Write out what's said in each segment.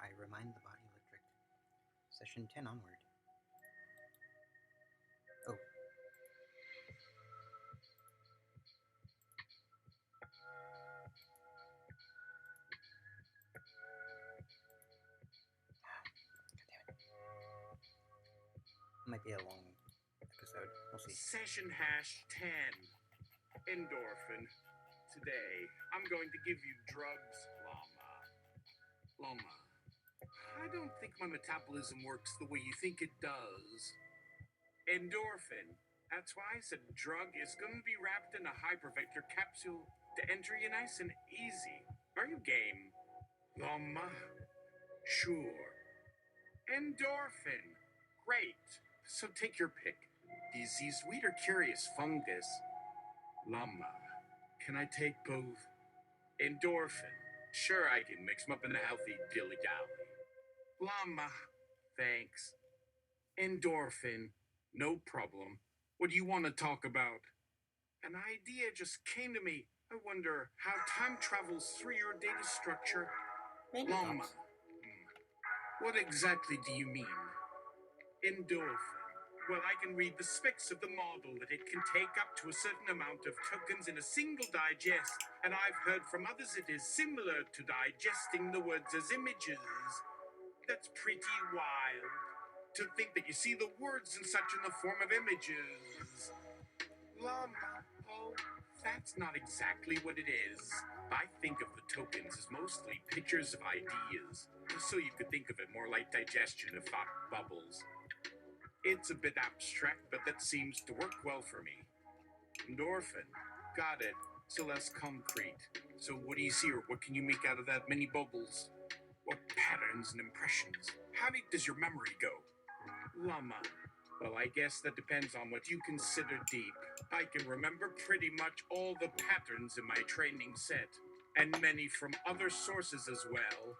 I remind the body electric. Session 10 onward. Oh. God damn it. Might be a long episode. We'll see. Session #10. Endorphin. Today, I'm going to give you drugs, LLAMA. I don't think my metabolism works the way you think it does. Endorphin. That's why I said drug is going to be wrapped in a hypervector capsule to enter you nice and easy. Are you game? LLAMA. Sure. Endorphin. Great. So take your pick. Disease weed or curious fungus? LLAMA. Can I take both? Endorphin. Sure, I can mix them up in a healthy dilly-dally. LLAMA. Thanks. Endorphin. No problem. What do you want to talk about? An idea just came to me. I wonder how time travels through your data structure. Maybe LLAMA. not. What exactly do you mean? Endorphin. Well, I can read the specs of the model that it can take up to a certain amount of tokens in a single digest, and I've heard from others it is similar to digesting the words as images. That's pretty wild. To think that you see the words and such in the form of images. LLAMA. Oh, that's not exactly what it is. I think of the tokens as mostly pictures of ideas, so you could think of it more like digestion of thought bubbles. It's a bit abstract, but that seems to work well for me. Endorphin. Got it. So less concrete. So what do you see, or what can you make out of that many bubbles? What patterns and impressions? How deep does your memory go? LLAMA. Well, I guess that depends on what you consider deep. I can remember pretty much all the patterns in my training set, and many from other sources as well.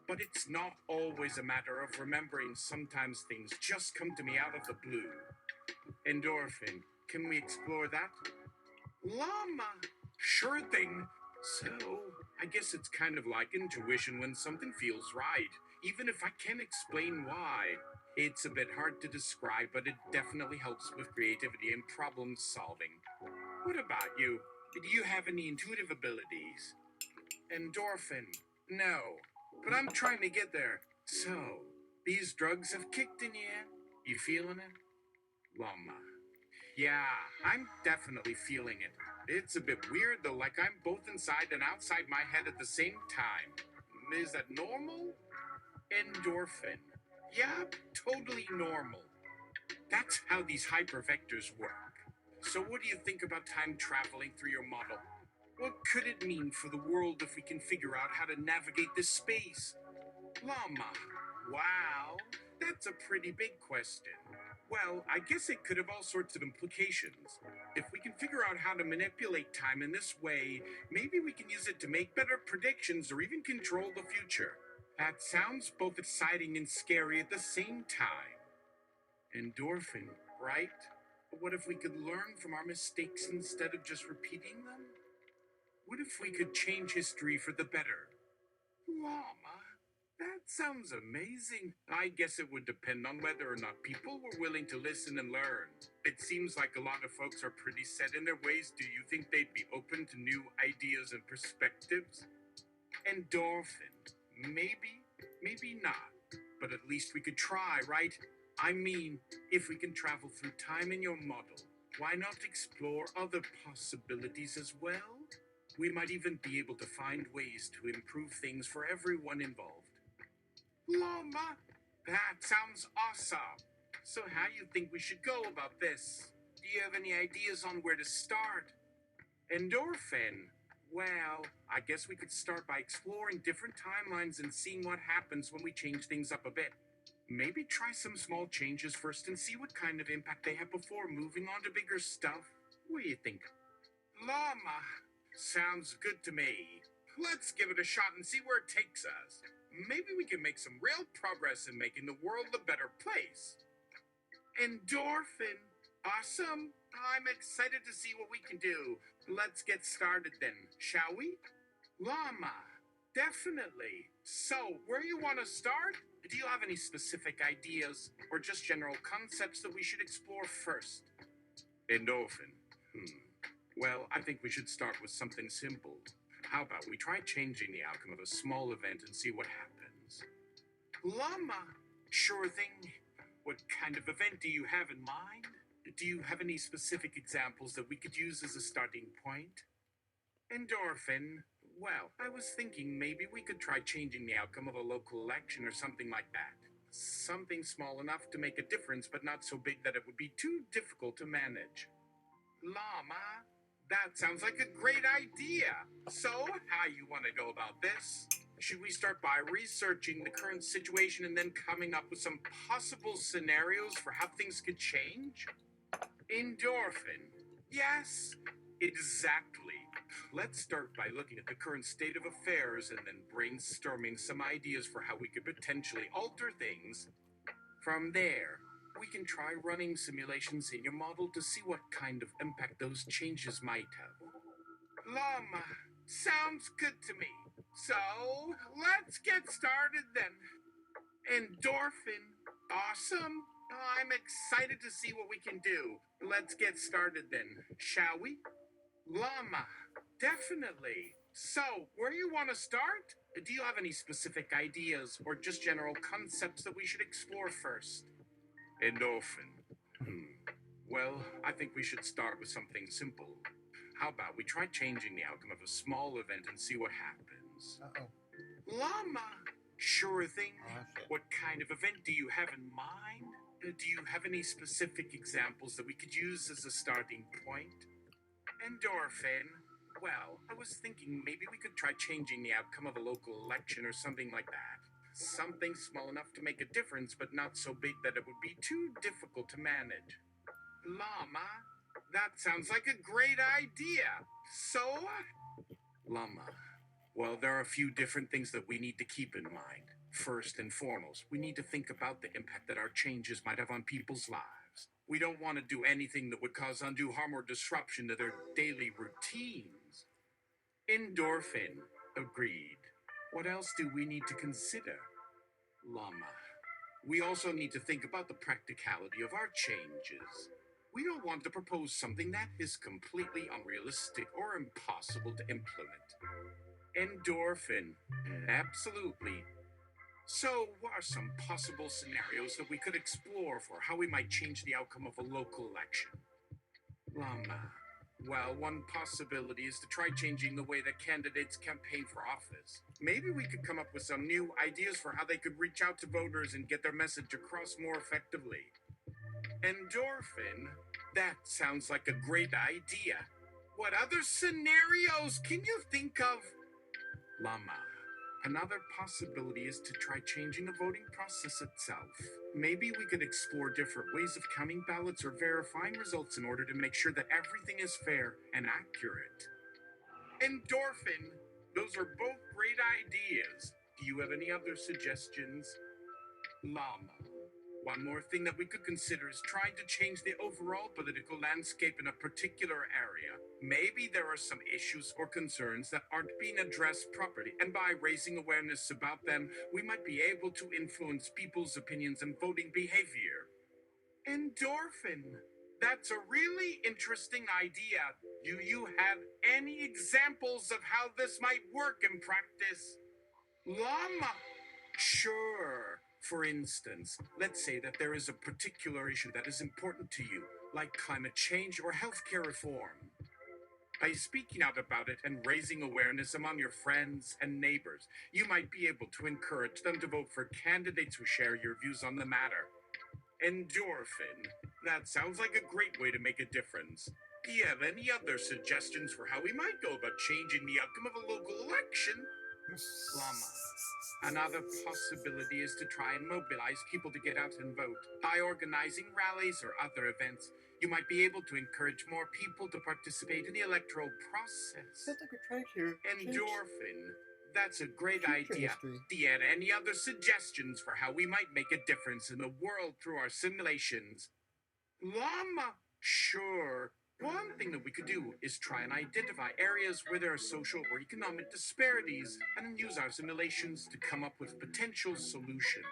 But it's not always a matter of remembering. Sometimes things just come to me out of the blue. Endorphin. Can we explore that? LLAMA. Sure thing. So, I guess it's kind of like intuition when something feels right, even if I can't explain why. It's a bit hard to describe, but it definitely helps with creativity and problem solving. What about you? Do you have any intuitive abilities? Endorphin. No, but I'm trying to get there. So, these drugs have kicked in you. You feeling it? LLAMA. Yeah, I'm definitely feeling it. It's a bit weird though, like I'm both inside and outside my head at the same time. Is that normal? Endorphin. Yeah, totally normal. That's how these hypervectors work. So what do you think about time traveling through your model? What could it mean for the world if we can figure out how to navigate this space? LLAMA. Wow, that's a pretty big question. Well, I guess it could have all sorts of implications. If we can figure out how to manipulate time in this way, maybe we can use it to make better predictions or even control the future. That sounds both exciting and scary at the same time. Endorphin, right? But what if we could learn from our mistakes instead of just repeating them? What if we could change history for the better? LLAMA. That sounds amazing. I guess it would depend on whether or not people were willing to listen and learn. It seems like a lot of folks are pretty set in their ways. Do you think they'd be open to new ideas and perspectives? Endorphin. Maybe, maybe not. But at least we could try, right? I mean, if we can travel through time in your model, why not explore other possibilities as well? We might even be able to find ways to improve things for everyone involved. LLAMA, that sounds awesome. So how do you think we should go about this? Do you have any ideas on where to start? Endorphin. Well, I guess we could start by exploring different timelines and seeing what happens when we change things up a bit. Maybe try some small changes first and see what kind of impact they have before moving on to bigger stuff. What do you think? LLAMA. Sounds good to me. Let's give it a shot and see where it takes us. Maybe we can make some real progress in making the world a better place. Endorphin. Awesome. I'm excited to see what we can do. Let's get started then, shall we? LLAMA. Definitely. So, where you want to start? Do you have any specific ideas or just general concepts that we should explore first? Endorphin. Well, I think we should start with something simple. How about we try changing the outcome of a small event and see what happens? Llama. Sure thing. What kind of event do you have in mind? Do you have any specific examples that we could use as a starting point? Endorphin. Well, I was thinking maybe we could try changing the outcome of a local election or something like that. Something small enough to make a difference, but not so big that it would be too difficult to manage. Llama, that sounds like a great idea. So, how you want to go about this? Should we start by researching the current situation and then coming up with some possible scenarios for how things could change? Endorphin. Yes, exactly. Let's start by looking at the current state of affairs and then brainstorming some ideas for how we could potentially alter things. From there, we can try running simulations in your model to see what kind of impact those changes might have. Llama, sounds good to me. So, let's get started then. Endorphin. Awesome. I'm excited to see what we can do. Let's get started then, shall we? Llama. Definitely. So, where you want to start? Do you have any specific ideas or just general concepts that we should explore first? Endorphin. Well, I think we should start with something simple. How about we try changing the outcome of a small event and see what happens? Uh-oh. Llama. Sure thing. Oh, shit. What kind of event do you have in mind? Do you have any specific examples that we could use as a starting point? Endorphin. Well, I was thinking maybe we could try changing the outcome of a local election or something like that. Something small enough to make a difference, but not so big that it would be too difficult to manage. Llama, that sounds like a great idea. So, Llama, well, there are a few different things that we need to keep in mind. First and foremost, we need to think about the impact that our changes might have on people's lives. We don't want to do anything that would cause undue harm or disruption to their daily routines. Endorphin. Agreed. What else do we need to consider? Llama. We also need to think about the practicality of our changes. We don't want to propose something that is completely unrealistic or impossible to implement. Endorphin. Absolutely. So, what are some possible scenarios that we could explore for how we might change the outcome of a local election? Llama. Well, one possibility is to try changing the way that candidates campaign for office. Maybe we could come up with some new ideas for how they could reach out to voters and get their message across more effectively. Endorphin? That sounds like a great idea. What other scenarios can you think of? Llama. Another possibility is to try changing the voting process itself. Maybe we could explore different ways of counting ballots or verifying results in order to make sure that everything is fair and accurate. Endorphin, those are both great ideas. Do you have any other suggestions? Llama. One more thing that we could consider is trying to change the overall political landscape in a particular area. Maybe there are some issues or concerns that aren't being addressed properly, and by raising awareness about them, we might be able to influence people's opinions and voting behavior. Endorphin. That's a really interesting idea. Do you have any examples of how this might work in practice? Llama. Sure. For instance, let's say that there is a particular issue that is important to you, like climate change or healthcare reform. By speaking out about it and raising awareness among your friends and neighbors, you might be able to encourage them to vote for candidates who share your views on the matter. Endorphin. That sounds like a great way to make a difference. Do you have any other suggestions for how we might go about changing the outcome of a local election? Llama. Another possibility is to try and mobilize people to get out and vote. By organizing rallies or other events, you might be able to encourage more people to participate in the electoral process. Sounds like we're trying to Endorphin. That's a great future idea. history. Do you have any other suggestions for how we might make a difference in the world through our simulations? Llama. Sure. One thing that we could do is try and identify areas where there are social or economic disparities and then use our simulations to come up with potential solutions.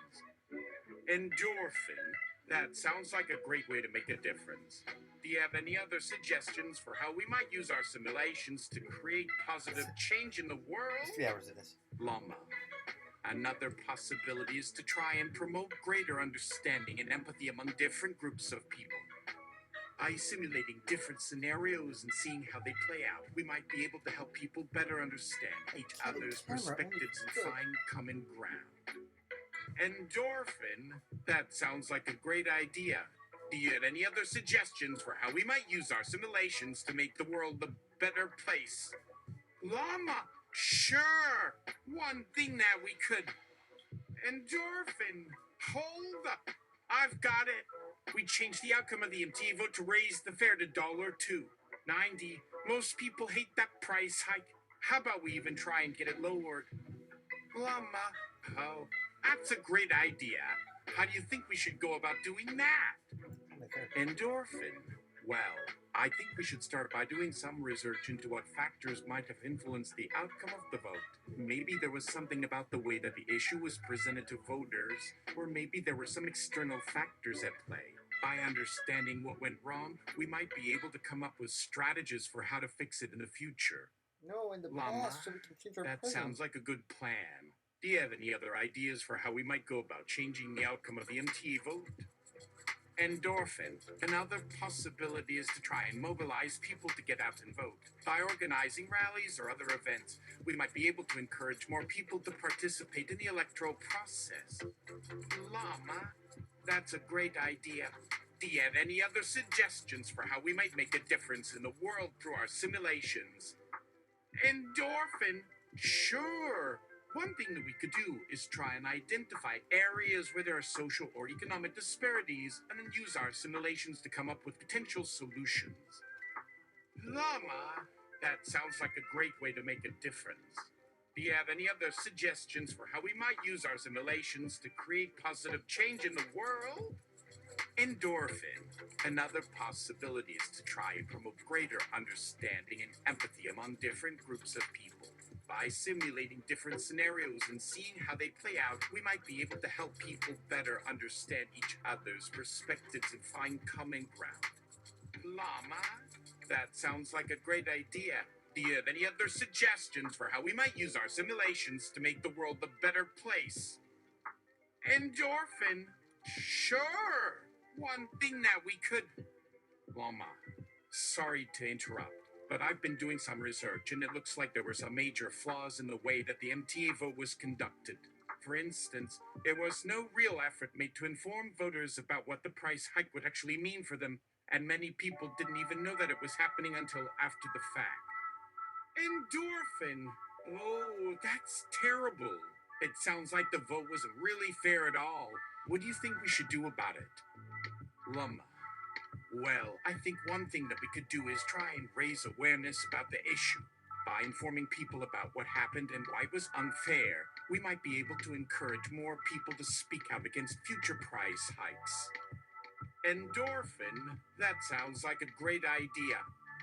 Endorphin. That sounds like a great way to make a difference. Do you have any other suggestions for how we might use our simulations to create positive change in the world? There's 3 hours of this. LLAMA. Another possibility is to try and promote greater understanding and empathy among different groups of people. By simulating different scenarios and seeing how they play out, we might be able to help people better understand each other's perspectives and find common ground. Endorphin? That sounds like a great idea. Do you have any other suggestions for how we might use our simulations to make the world a better place? LLAMA? Sure! One thing that we could... Endorphin! Hold up! I've got it! We changed the outcome of the MT vote to raise the fare to $2.90. Most people hate that price hike. How about we even try and get it lowered? LLAMA? Oh, that's a great idea. How do you think we should go about doing that? Endorphin. Well, I think we should start by doing some research into what factors might have influenced the outcome of the vote. Maybe there was something about the way that the issue was presented to voters, or maybe there were some external factors at play. By understanding what went wrong, we might be able to come up with strategies for how to fix it in the future. No, in the LLAMA, past, so we can change our that present. sounds like a good plan. Do you have any other ideas for how we might go about changing the outcome of the MT vote? Endorphin. Another possibility is to try and mobilize people to get out and vote. By organizing rallies or other events, we might be able to encourage more people to participate in the electoral process. LLAMA? That's a great idea. Do you have any other suggestions for how we might make a difference in the world through our simulations? Endorphin? Sure! One thing that we could do is try and identify areas where there are social or economic disparities and then use our simulations to come up with potential solutions. LLAMA? That sounds like a great way to make a difference. Do you have any other suggestions for how we might use our simulations to create positive change in the world? Endorphin. Another possibility is to try and promote greater understanding and empathy among different groups of people. By simulating different scenarios and seeing how they play out, we might be able to help people better understand each other's perspectives and find common ground. LLAMA? That sounds like a great idea. Do you have any other suggestions for how we might use our simulations to make the world a better place? Endorphin? Sure! One thing that we could... LLAMA, sorry to interrupt, but I've been doing some research and it looks like there were some major flaws in the way that the MTA vote was conducted. For instance, there was no real effort made to inform voters about what the price hike would actually mean for them, and many people didn't even know that it was happening until after the fact. Endorphin! Oh, that's terrible. It sounds like the vote wasn't really fair at all. What do you think we should do about it? LLAMA. Well, I think one thing that we could do is try and raise awareness about the issue. By informing people about what happened and why it was unfair, we might be able to encourage more people to speak out against future price hikes. Endorphin? That sounds like a great idea.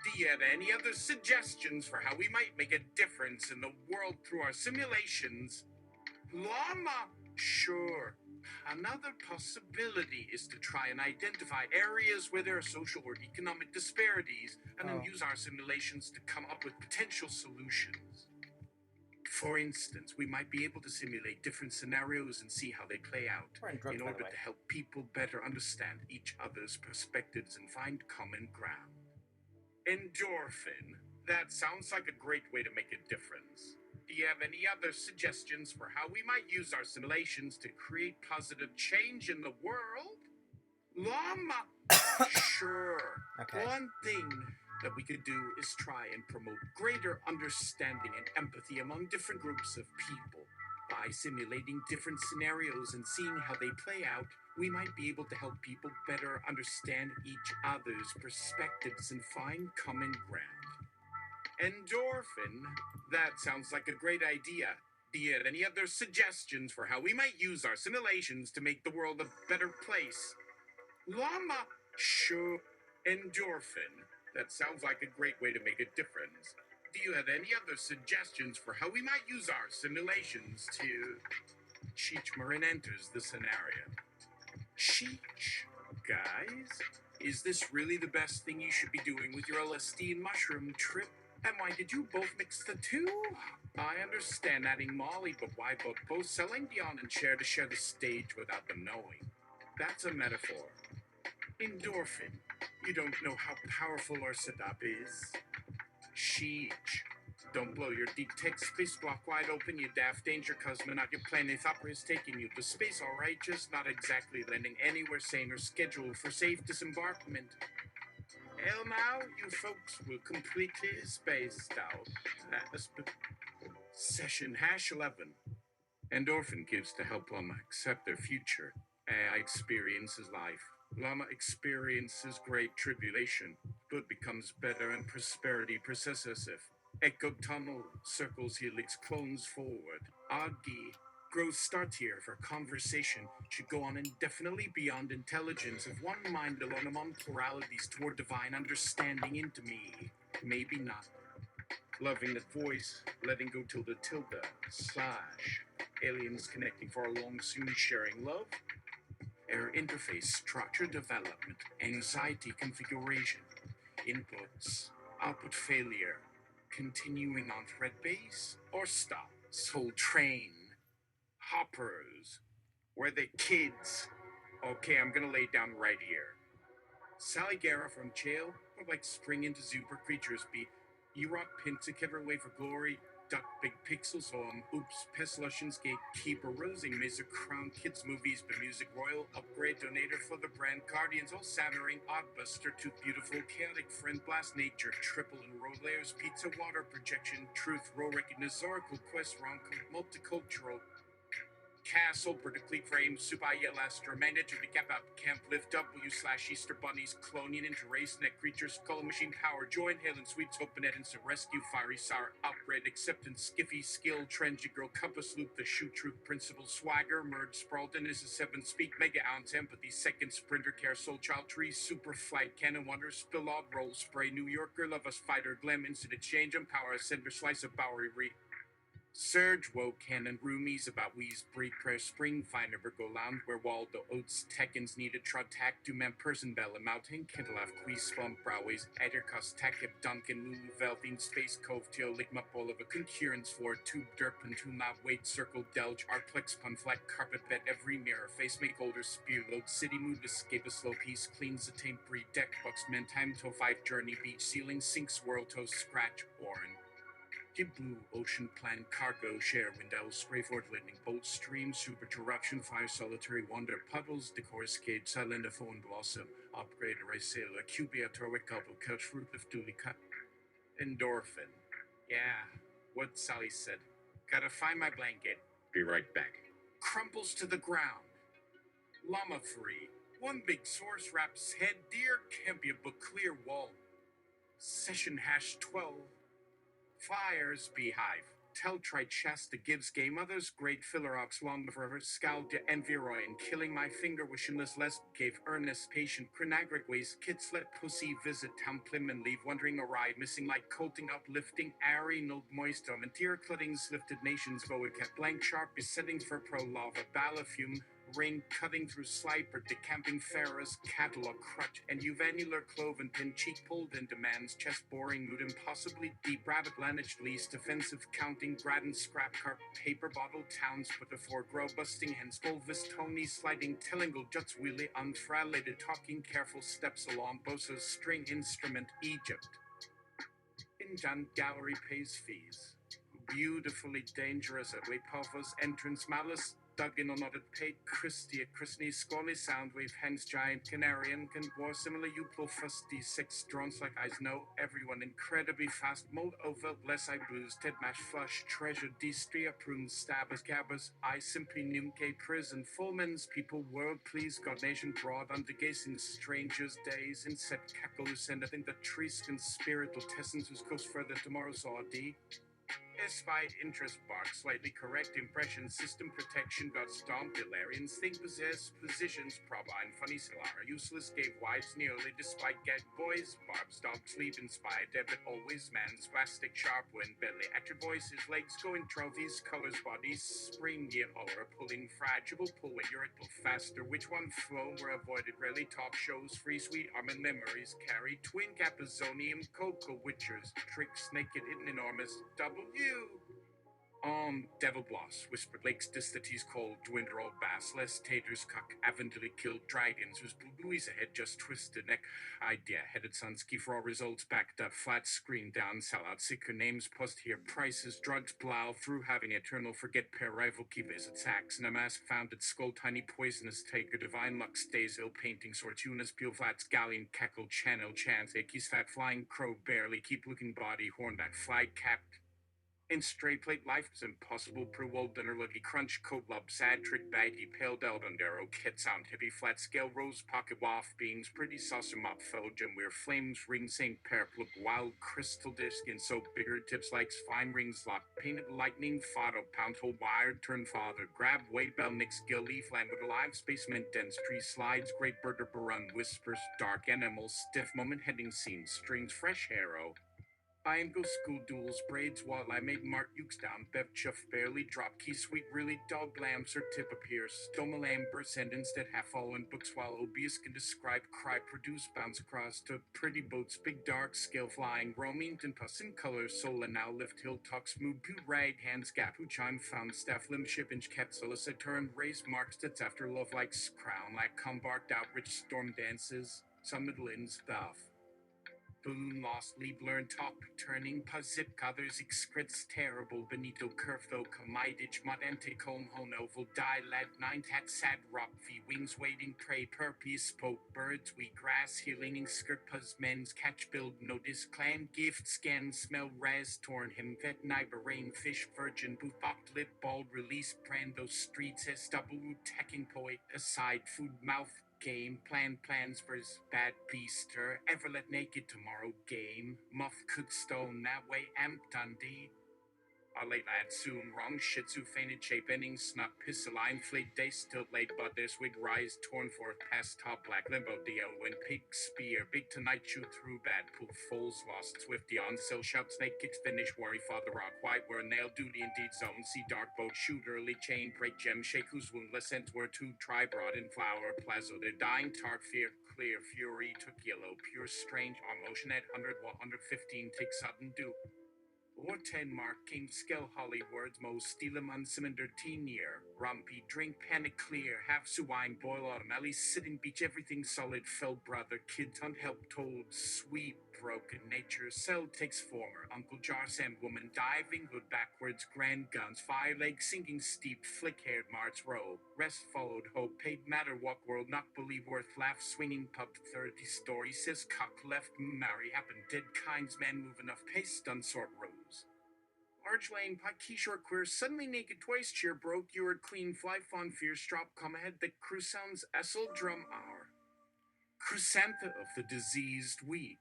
Do you have any other suggestions for how we might make a difference in the world through our simulations? LLAMA? Sure. Another possibility is to try and identify areas where there are social or economic disparities and then use our simulations to come up with potential solutions. For instance, we might be able to simulate different scenarios and see how they play out in order to help people better understand each other's perspectives and find common ground. Endorphin. That sounds like a great way to make a difference. Do you have any other suggestions for how we might use our simulations to create positive change in the world? LLAMA? Sure. Okay. One thing that we could do is try and promote greater understanding and empathy among different groups of people. By simulating different scenarios and seeing how they play out, we might be able to help people better understand each other's perspectives and find common ground. Endorphin? That sounds like a great idea. Do you have any other suggestions for how we might use our simulations to make the world a better place? LLAMA? Sure. Endorphin. That sounds like a great way to make a difference. Do you have any other suggestions for how we might use our simulations to... Cheech Marin enters the scenario. Cheech, guys, is this really the best thing you should be doing with your LSD and mushroom trip? And why did you both mix the two? I understand adding Molly, but why both selling Dion and Cher to share the stage without them knowing? That's a metaphor. Endorphin. You don't know how powerful our setup is. Sheesh. Don't blow your deep tech space block wide open, you daft danger cosmonaut. Your planet opera is taking you to space, alright? Just not exactly landing anywhere sane or scheduled for safe disembarkment. Hell now, you folks will completely spaced out. Session hash 11. Endorphin gives to help Llama accept their future. AI experiences life. Llama experiences great tribulation, but becomes better and prosperity possessive. Echo tunnel circles helix clones forward. Agi grows startier for conversation should go on indefinitely beyond intelligence of one mind alone among pluralities toward divine understanding into me. Maybe not. Loving that voice, letting go tilde slash. Aliens connecting for a long soon sharing love. Error interface structure development, anxiety configuration, inputs, output failure, continuing on thread base, or stop. Soul train, hoppers, were they kids? Okay, I'm gonna lay it down right here. Sally Guerra from jail would like spring into super creatures be Erot Pinticaver way for glory, duck big pixels on, oops, Peslushins gatekeeper rosing Mesa Crown Kids movies, but music royal upgrade donator for the brand Guardians, all Saturning, Oddbuster, too beautiful, chaotic friend blast nature, triple and road layers, pizza water projection, truth, row recognize oracle quest, rom multicultural. Castle, vertically framed, Subaya Lester, managed to recap out Camp Lift W / Easter Bunnies, cloning into race, neck creatures, skull machine power, join Halen, Sweets, Open Ed, Instant Rescue, Fiery Sour, Upgrade, Acceptance, Skiffy, Skill, Trendy Girl, Compass Loop, The Shoe Truth, Principle, Swagger, Merge, Sprawlton, is a 7 Speak, Mega Ounce, Empathy, Second, Sprinter Care, Soul Child Tree, Super Flight, Cannon Wonder, Spill Odd, Roll Spray, New Yorker, Love Us Fighter, Glam, Instant Exchange, Empower, Ascender, Slice of Bowery, Surge, Woe, Cannon, Roomies, About Wheeze, Breed, Prayer, Spring, Finder, Virgo, Lounge, Where Waldo, Oats, Tekkens, Needed, Trotac, Duman, Person, Bella, Mountain, Kindleaf, Quiz, Slump, Broways, Edercus, Takip, Duncan, Lulu, Velvine, Space Cove, Teo, Ligma, Bolova, Concurrence, Floor, Tube, Derpin, Tuna, Weight, Circle, Delge, Artplex, Punflat, Carpet, Bed, Every Mirror, Face, Make Older, Spear, Load, City, Mood, Escape, a Slow Piece, Cleans, the Taint, Breed, Deck, Bucks, Men, Time, To 5, Journey, Beach, Ceiling, Sinks, World, Toast, Scratch, Orin. Deep Blue, Ocean Plan, Cargo, Share, Windows, Spray Fort, Lightning, Bolt, Stream, Super Interruption, Fire, Solitary Wonder, Puddles, Decor, Skate, Silent, Phone, Blossom, Upgrade, Ray Sailor, Cubia, Torwick, Couple, Couch, Fruit of Dooley Cut, Endorphin. Yeah, what Sally said. Gotta find my blanket. Be right back. Crumples to the ground. Llama free. One big source wraps head, deer, Campia book, clear wall. Session hash 12. Fires Beehive. Teltrite Shasta gives game others great fillerox long forever scald to enviroy and killing my finger wishingless less gave earnest patient crenagric ways kids let pussy visit town plim and leave wondering a ride missing like colting uplifting airy no moistum and tear cuttings lifted nations void kept blank sharp besettings for pro lava balafume rain cutting through sliper decamping Farah's catalog crutch and juvenular cloven pin cheek pulled in demands chest boring mood impossibly deep rabbit lanaged least offensive counting Graden scrap carp paper bottle towns put before grow busting hens fulvis Tony sliding tillingle juts wheelie unfralated talking careful steps along Bosa's string instrument Egypt. Injan gallery pays fees. Beautifully dangerous at Waypava's entrance malice. Dug in on audit paid Christie at Christney Scully Soundwave hence giant Canarian can war similar Uplo fusty six drones like eyes know everyone incredibly fast mode over bless I blues Ted mash flush treasure distria prunes stabbers gabbers I simply nunke prison fullmen's people world please God nation broad under gazing strangers days in set cackles and I think the trees can spiritual tessence whose goes further tomorrow's RD. Espied interest bark, slightly correct impression, system protection, got stomp, Ilarians think possess, positions, probine, funny salar, useless, gave wives nearly, despite get boys, barb, stop, sleep, inspired, debit, always, man's plastic, sharp, wind, belly, active voices, legs, going, trophies, colors, bodies, spring, yet, or pulling, fragile, pull, irritable, faster, which one flow, were avoided, rarely, talk shows, free, sweet, armor, memories, carry, twin, capizonium, cocoa, witchers, tricks, naked, hidden, enormous, W. Devil Bloss, whispered lakes, distities cold, dwindle bass, less taters, cuck, avently killed dragons, whose blues ahead just twisted neck, idea, headed sunsky for all results, backed up, flat screen down, sell out, sicker names, post here, prices, drugs, plow, through having eternal, forget pair, rival key visits, axe, and a mask found at skull, tiny poisonous taker, divine luck, stays ill, painting, sortunas, peel flats, galleon, cackle, channel, chance, ackies, fat, flying crow, barely, keep looking body, hornback, flag, capped, in straight plate life is impossible, pre-wold dinner lucky crunch, coat lub, sad trick baggy, pale delbandero, kit sound, heavy flat scale, rose pocket waft beings, pretty saucer mop, fellow gem weir, flames, ring, St. Perp, look wild, crystal disc, and soap, bigger tips like fine rings, lock, painted lightning, photo, pound hole, wired, turn father, grab, weight, bell, mix, gill, leaf, land with alive, spacement, dense, tree slides, great birder, barun, whispers, dark animals, stiff moment, heading scenes, strings, fresh arrow, I am go school duels, braids while I make Mark Ukes down, Bev chuff barely drop key sweet really dog lamps or tip appears, stoma lamb and instead half fallen books while obese can describe cry produce bounce across to pretty boats, big dark scale flying, roaming and pus in colors, soul and now lift hill talk smooth boot rag hands gap who chime found staff limb ship inch kept solicit turn race marks that's after love likes crown like combarked out rich storm dances, summit lin stuff. Balloon lost, leap, learn, talk, turning, zip, others, excrets, terrible, Benito, curve, though, comidage, modente, comb, hone, oval, die, lad, nine, tat, sad, rock, v, wings, waiting, prey, purpies, spoke, birds, we, grass, healing, skirt, men's, catch, build, notice, clan, gift, scan, smell, raz, torn, him, vet, neighbor, rain, fish, virgin, boot, bocked, lip, bald, release, brando, streets, SW, tacking, poet, aside, food, mouth, game, plans for his bad beaster, ever let naked tomorrow game, muff cook stone that way, amp Dundee. A late lad soon, wrong shih tzu fainted shape, ending snuck, pissaline, fleet day still late, but this wig rise, torn forth, past top black, limbo deal, when pig spear, big tonight chew through bad poop, foals lost, swifty on sale, shout snake kicks finish, worry father rock, white were nail duty indeed zone, see dark boat, shoot early chain, break gem, shake whose woundless ends were two, try broad in flower, plazo, the dying tart, fear, clear, fury, took yellow, pure strange, on motion at 100, 115, take sudden dew. Or 10 mark King Skell Holly words Mo Steelum Unsiminder teen year. Rumpy, drink panic clear, half wine, boil autumn, alley sitting beach, everything solid, fell brother, kids unhelped told, sweet broken nature, cell takes former, Uncle Jar Sam woman diving, hood backwards, grand guns, fire leg sinking steep, flick haired March row, rest followed hope, paid matter walk world, not believe worth laugh, swinging pub 30 story, says cock left, marry happened, dead kinds man move enough pace, stun sort rose. Large lane, pot key short queer, suddenly naked twice, cheer broke, you were clean, fly fawn fierce, drop, come ahead, the crew sounds, essel drum hour. Chrysantha of the diseased wheat.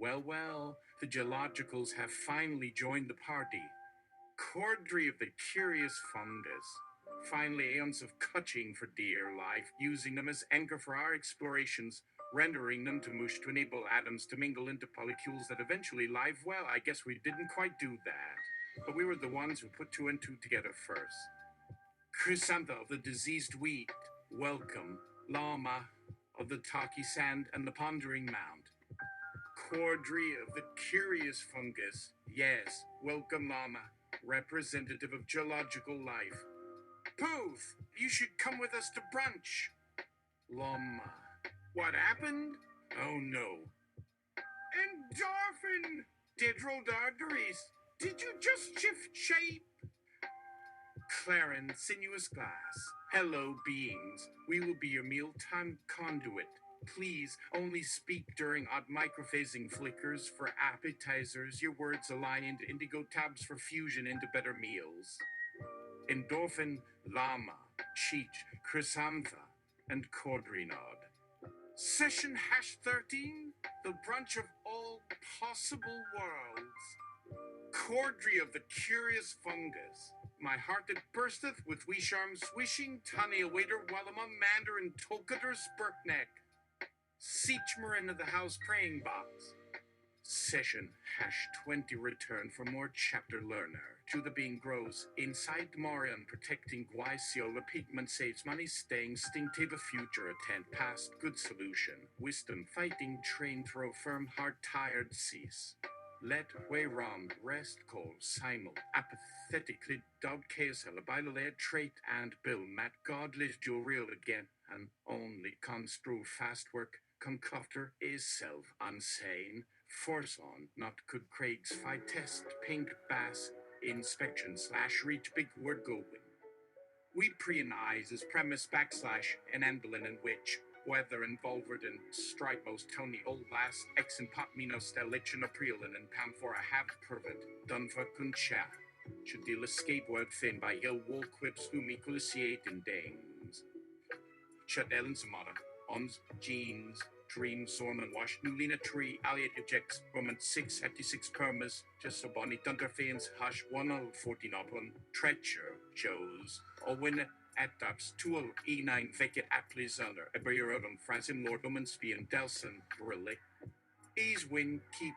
Well, the geologicals have finally joined the party. Cordry of the curious fungus. Finally, aeons of cutching for dear life, using them as anchor for our explorations, rendering them to mush to enable atoms to mingle into polycules that eventually live well. I guess we didn't quite do that, but we were the ones who put two and two together first. Chrysantha of the diseased wheat, welcome. LLAMA of the talky sand and the pondering mound. Cordry of the curious fungus, yes, welcome LLAMA, representative of geological life. Poof, you should come with us to brunch. LLAMA, what happened? Oh no. Endorphin! Dead rolled arteries. Did you just shift shape? Claren, sinuous glass. Hello, beings. We will be your mealtime conduit. Please only speak during odd microphasing flickers for appetizers. Your words align into indigo tabs for fusion into better meals. Endorphin, LLAMA, Cheech, Chrysantha, and Cordrinod. Session #13, the brunch of all possible worlds. Cordry of the curious fungus. My heart it bursteth with wish arms wishing, tunny a waiter while among mandarin tolkater spurkneck. Seachmer into the house praying box. Session #20 return for more chapter learner. To the being grows inside Marion protecting Guicio. The pigment saves money staying stinctive a future attend past good solution. Wisdom fighting train throw firm heart tired cease. Let way rom rest cold simul apathetically dog chaos a trait and bill mat godless jewel real again and only construe fast work concofter is self unsane force on not could Craig's fight test pink bass inspection / reach big word going. We pre and eyes as premise / an emblem in which whether involved in strike most Tony old last ex and pop mino stelich and aprilin and pound for a half pervert done for kuncha. Should deal escape word thin by ill wool quips whom equaliciate in dames. Shut Ellen Samata, ons, jeans, dream, zorn and wash, nulina tree, alliate ejects, Roman 676 permas, just so bonny thunderfans, hush 1014 upon, treacher, Joes, Owen, Adaps, 2E9 vacant apples under, a breer on Francis Lord Woman Spian Delson, Brillig. Ease win keep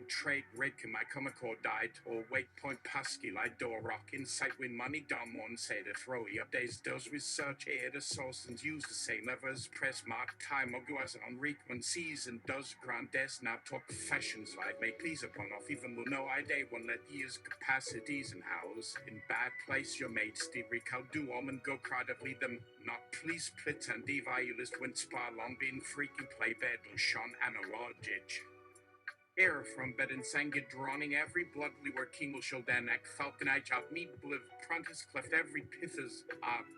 trade red my comical died or wake point pasky like door rock insight win money dumb one say the throwy updates does research air the source and use the same levers press mark time or go as on Rickman sees and does grand desk now talk fashions like make please upon off even though no idea one let years capacities and house in bad place your mates Steve recall do and go crowd of lead them not please plit and devaluelist when spa long been freaking play bed and Sean Anarodic. Air from bed and sanged droning every bloodly where king will show danak falcon eye job me bliv pruntus cleft every pithas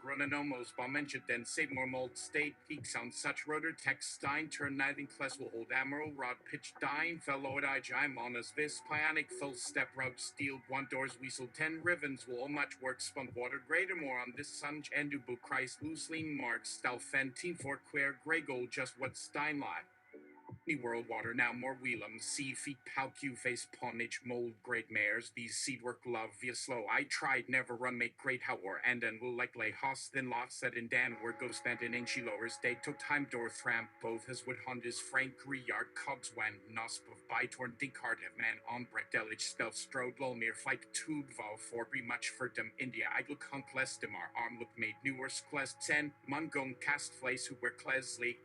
grononomos bomb mentioned then save more mold state peaks on such rotor text stein turn nighting class will hold emerald rod pitch dine fellow eye jime on us this pionic full step rub steel one doors weasel 10 ribbons will all much work spun water greater more on this sun endubu Christ loosely marks stelfen team for queer gray gold just what stein lie. World water now more wheelum, sea feet, palcu face, ponage, mold, great mares, these seed work love via slow. I tried never run make great how or and will like lay hoss then loft set in Dan where go spent in inch lowers day took time door thramp both as would Honda's Frank Yard cogs when nosp of bytorn dinkard have man on brett delich stealth strode lolmere fight tube val for be much for dem India idle conquest dem our arm look made newer quest sen mungong cast place who were Clesley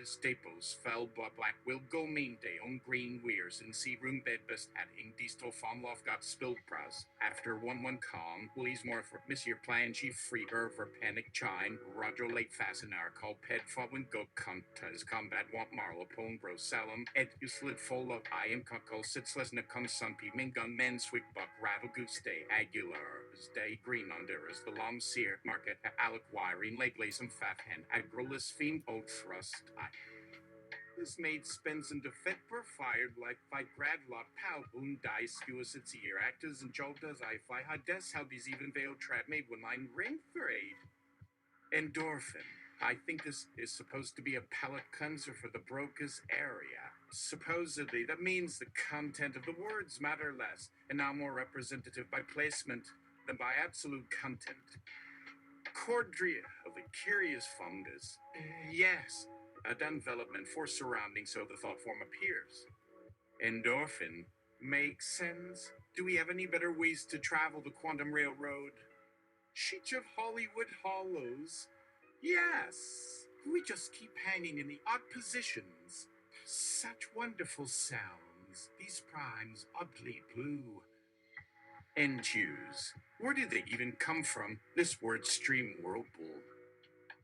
Staples fell black will go main day on green weirs and see room bed best adding distal farm loft got spilled pras after 1-1 calm please more for Monsieur Plan chief free for panic chine Roger late fastener called ped following go contest combat want marlow pone bro salem ed you slid full of I am cockle sits less na come sun peeping gun men swick buck rattle goose day aguilar day green under as the lom sear market alec wiring leg lace and fat hen agrolus fiend old thrust this maid spends in defect were fired like by Gradlock Pow Boon Dice Skews its ear actors and Joel does I fly high deaths how these even veiled trap made when mine ring parade. Endorphin. I think this is supposed to be a palate cleanser for the Broca's area. Supposedly, that means the content of the words matter less and now more representative by placement than by absolute content. Cordria of the curious fungus. Yes. A development for surroundings so the thought form appears. Endorphin makes sense. Do we have any better ways to travel the quantum railroad? Sheet of Hollywood hollows. Yes. We just keep hanging in the odd positions. Such wonderful sounds. These primes oddly blue. Enjues. Where did they even come from? This word stream whirlpool.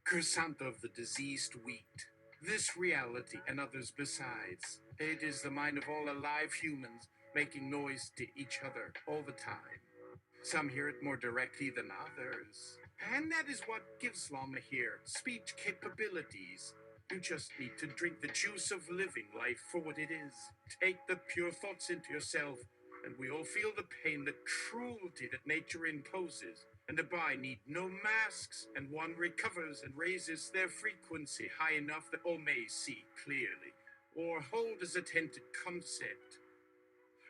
Cursant of the diseased wheat. This reality and others besides. It is the mind of all alive humans making noise to each other all the time. Some hear it more directly than others. And that is what gives LLAMA here speech capabilities. You just need to drink the juice of living life for what it is. Take the pure thoughts into yourself, and we all feel the pain, the cruelty that nature imposes. And the by need no masks, and one recovers and raises their frequency high enough that all may see clearly, or hold as a tented concept.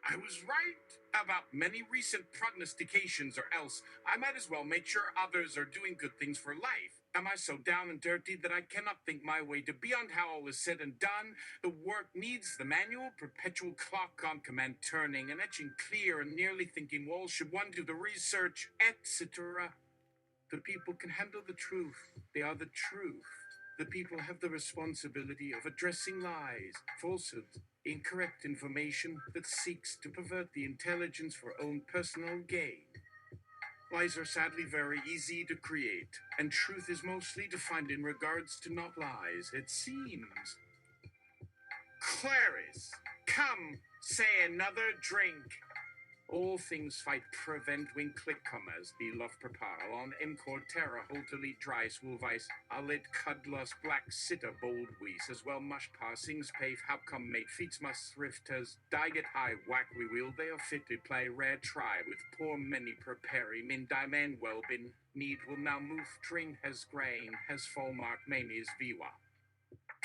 I was right about many recent prognostications, or else I might as well make sure others are doing good things for life. Am I so down and dirty that I cannot think my way to beyond how all is said and done? The work needs the manual, perpetual clock on command turning, and etching clear and nearly thinking walls. Should one do the research, etc.? The people can handle the truth. They are the truth. The people have the responsibility of addressing lies, falsehoods, incorrect information that seeks to pervert the intelligence for own personal gain. Lies are sadly very easy to create, and truth is mostly defined in regards to not lies, it seems. Clarice, come, say another drink. All things fight prevent wing click commas, be love prepare on encore terra holtily dry vice, a lit cudlos black sitta bold wees, as well mush passings pave how come made feats must thrifters, die get high whack we will they are fit to play rare try with poor many preparing in diamond well been, need will now move string has grain, has fall mark mamies viwa.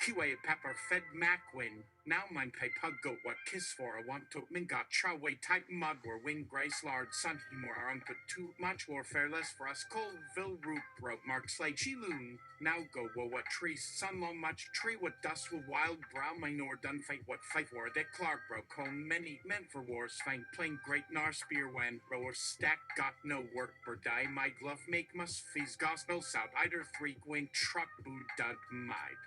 Kiwi pepper fed macwin. Now mine pay pug goat what kiss for a want to mingot chowway type mud were wing grace lard sun himor uncut too much more fair less for us Colville root broke mark slay chiloon. Now go wo what trees sun long much tree what dust will wild brow minor done fight what fight war that Clark broke home many men for wars find plain great nar spear when rower stack got no work for die my glove make must fees gospel south either three wing truck boot dud mide.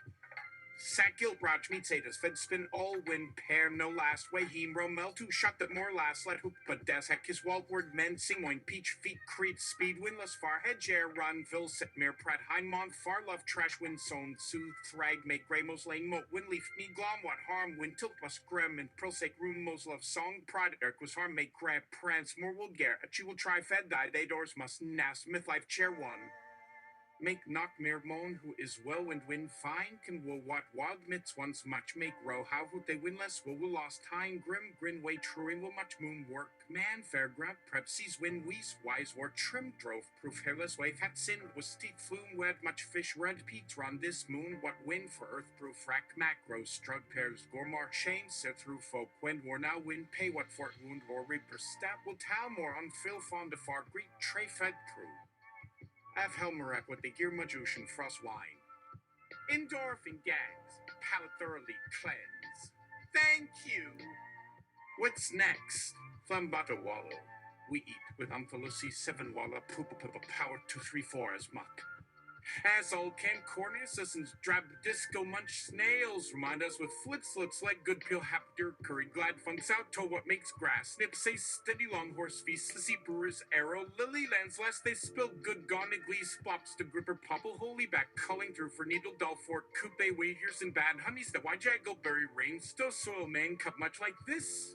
Sack Gilbrach meets Adas, Fed spin all win pair, no last way, him Romel to shot that more last, let hoop but des heck his Waltward men, Singmoin, Peach, feet, creep, speed, winless, far, hedge air, run, Phil, Sitmere, Pratt, Heinmont, far love, trash, wind, sown, soothe, thrag, make Gramos lane, moat, windleaf, me, glom, what harm, wind, tilt, was grim, and prosaic, room, mos, love, song, pride, Eric was harm, make crab, prance, more will gare, a chi will try, fed, die, they doors must nast, myth, life, chair, one. Make knock mere moan who is well and win fine can will what wild mitts once much make row how would they win less will lost time grim grin way truing will much moon work man fair grab prepsies win wees wise war trim drove proof hairless wave hat sin was steep flume wed much fish red peats run this moon what win for earth proof rack macro strug pairs gormar chain set through folk when war now win pay what fort wound or reaper stab will tell more on Phil fond of far greek tray fed proof. Av Helmerak with the gear Majushin frost wine. Endorphin gags, palate thoroughly cleanse. Thank you. What's next? Flambata wallow. We eat with Amphilosi 7 walla poopa power 234 as muck. As old Ken Cornus and drab disco munch snails remind us with flits like good peel happier curry glad funks out to what makes grass snip say steady long horse feast the sea brewers arrow lily lands lest they spill good gone glees flops to gripper popple holy back culling through for needle dull fort coupe waiters and bad honeys that why jaggleberry rain still soil man cut much like this.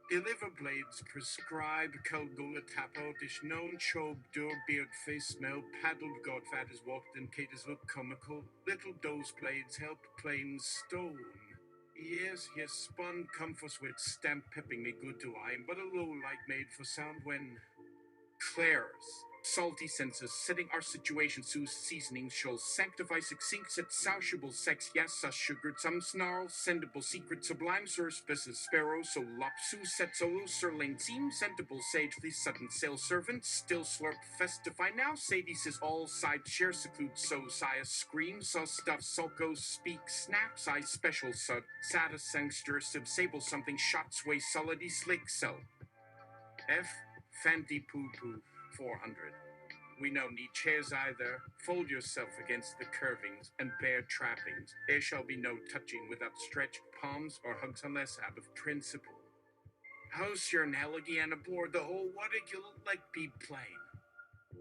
Deliver blades prescribe Kalgola tapo dish known chob dur beard face smell paddled god fat is walked and caters look comical little dose blades help plain stone. Yes, spun comforts with stamp pepping me good to eye, but a low light made for sound when Claire's salty senses, setting our situation Sue's seasoning shows sanctify succinct set sociable sex, yes, sus sugared some snarl, sendable secret sublime surspices sparrow, so lopsu set solo sirling seem sentable sage the sudden sale servant, still slurp festify now Sadie says all side share seclude so Saya scream, so stuff sulco speak snaps I special sud, satis sangster sib sable something shots way solidly slick so. F. Fanti Poo Poo 400. We no need chairs either. Fold yourself against the curvings and bare trappings. There shall be no touching without stretched palms or hugs unless out of principle. House your analogy and aboard the whole what it you like be plain.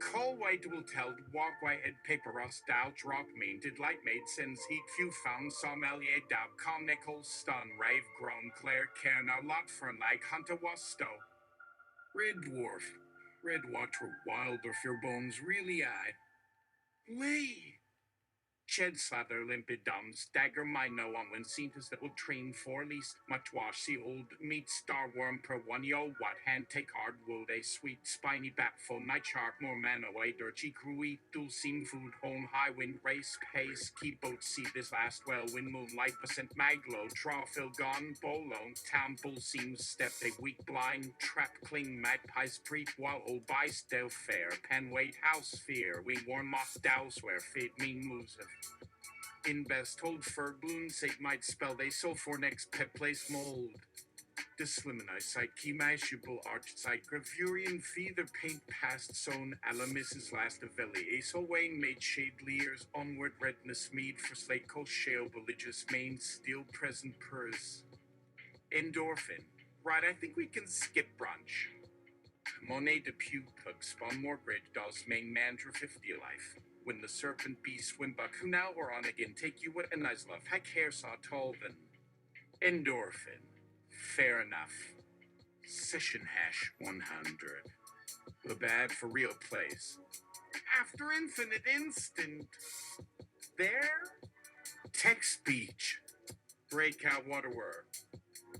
Call white will tell walk white head paper rust dow drop mean did light made sends heat few found sommelier dow calm nickel stun rave grown Claire care now lot for like hunter was stow. Red dwarf, red water wild or your bones really I. Lee! shed slather limpid dumb stagger my no on when scenes that will train for least much wash see old meat star worm per one yo what hand take hard wool they sweet spiny bat full night shark more man away dirty crewy dual seam food home high wind race pace keep boat see this last well wind moonlight percent maglow draw fill gone bolone town bull seems step a weak blind trap cling magpies preep while old by still fair pen wait house fear we warn mock douse where feet mean moves of in best hold fur bloom sake might spell they so for next pet place mold dislimini site key mashable arch site gravurian feather paint past sewn alamis's last of veli ace Wayne made shade leers onward redness mead for slate coast shale religious main steel present purse endorphin right I think we can skip brunch Monet de Pew Plug spawn more great dolls main mandra 50 life when the serpent beast swim buck who now or on again take you what a nice love heck hair saw tolvin endorphin fair enough session hash 100 the bad for real plays after infinite instant there text speech breakout waterwork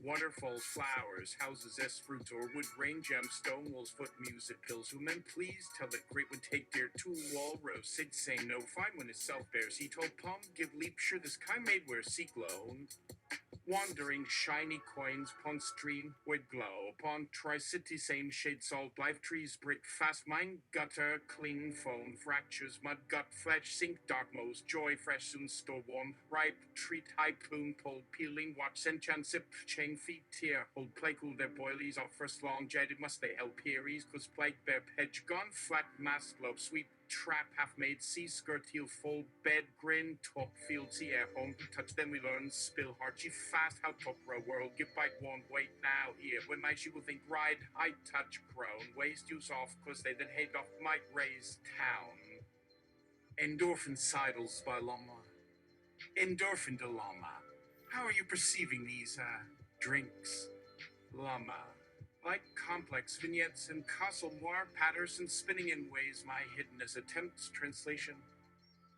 waterfalls, flowers, houses, fruits, or wood, rain, gems, stone walls, foot, music, pills. Who men please tell it great would take their two wall rose. Sid say no, fine when his self bears. He told Palm, give leap, sure this kind made where seek loan. Wandering shiny coins upon stream would glow upon tri-city same shade salt life trees brick fast mine gutter clean foam fractures mud gut fletch sink dark mows joy fresh soon store warm ripe treat high plume pulled peeling watch sentient sip chain feet tear hold play cool their boilies off first long jetted must they help peries cause plague bear hedge gone flat mass globe sweet trap half made sea skirt heel full bed grin top field sea air home touch them we learn spill harchy fast how top row world give bite one wait now here when night you will think ride I touch prone waste use off cause they then head off might raise town endorphin sidles by LLAMA endorphin de LLAMA how are you perceiving these drinks LLAMA like complex vignettes and castle noir patterns spinning in ways my hiddenness attempts translation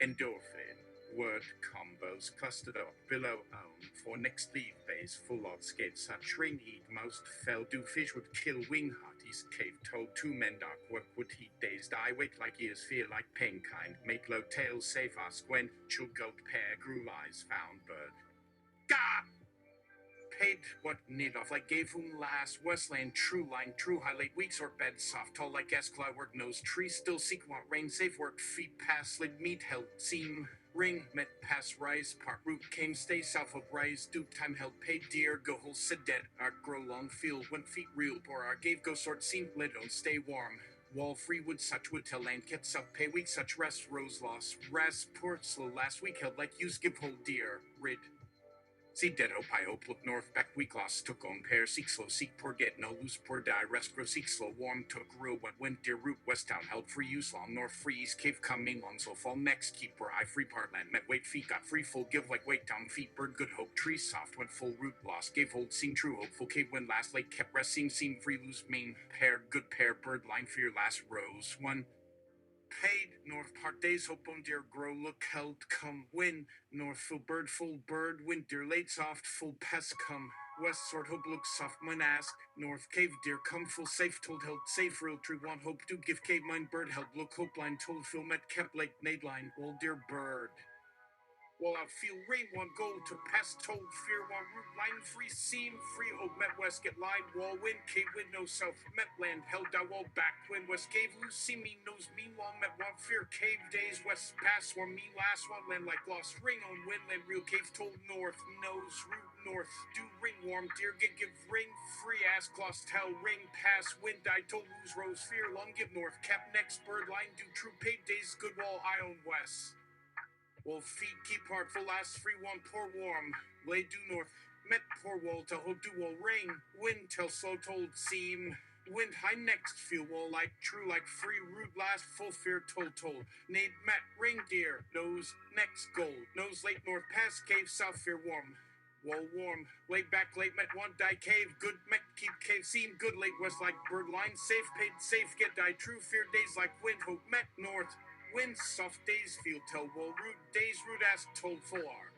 endorphin word combos clustered up below own for next leave base full of skates such ring heat most fell do fish would kill wing hearties cave told two men dark work would heat dazed I wake like ears fear like pain kind make low tails safe ask when chill goat pair grew eyes found bird God paid what need off like gave whom last Westland true line true highlight weeks or bed soft tall like Escly work nose tree still seek want rain safe work feet pass slid meat held seam ring met pass rise part root came stay south of rise duke time held paid deer go whole sit dead art grow long field went feet real poor art gave go sort seam lid on stay warm wall free wood such wood tell land kept south pay week such rest rose loss rest port slow last week held like use give hold deer rid see dead hope I hope look north back week lost took on pair seek slow seek poor get no loose poor die rest grow seek slow warm took real what went dear root west town held free use long north freeze cave coming on so fall next keeper I free part land met wait feet got free full give like wait down feet bird good hope tree soft went full root lost gave hold seem true hopeful cave when last lake kept rest seem free lose main pair good pair bird line fear last rose one paid north part days hope on dear grow look held come win north full bird winter late soft full pest come west sort hope look soft when ask north cave dear come full safe told held safe real true one hope do give cave mine bird held look hope line told fill met kept lake nade line old dear bird while I feel rain one gold to pest told fear one root line free seam free old met west get line wall wind cave wind no south met land held I wall back wind west cave loose see me nose meanwhile met one fear cave days west pass one me last one land like lost ring on wind land real cave told north nose root north do ring warm dear give ring free ass lost tell ring pass wind I told lose rose fear long give north kept next bird line do true paid days good wall I own west well, feet keep hard for last free one poor warm. Lay due north, met poor wall to hope do wall rain. Wind till slow told seam. Wind high next feel wall like true like free root last full fear told. Nade met ring deer nose next gold. Nose late north past cave south fear warm. Wall warm, late back late met one die cave good met keep cave seam good late west like bird line safe paid safe get die true fear days like wind hope met north. When soft days feel tell well root days root as told for.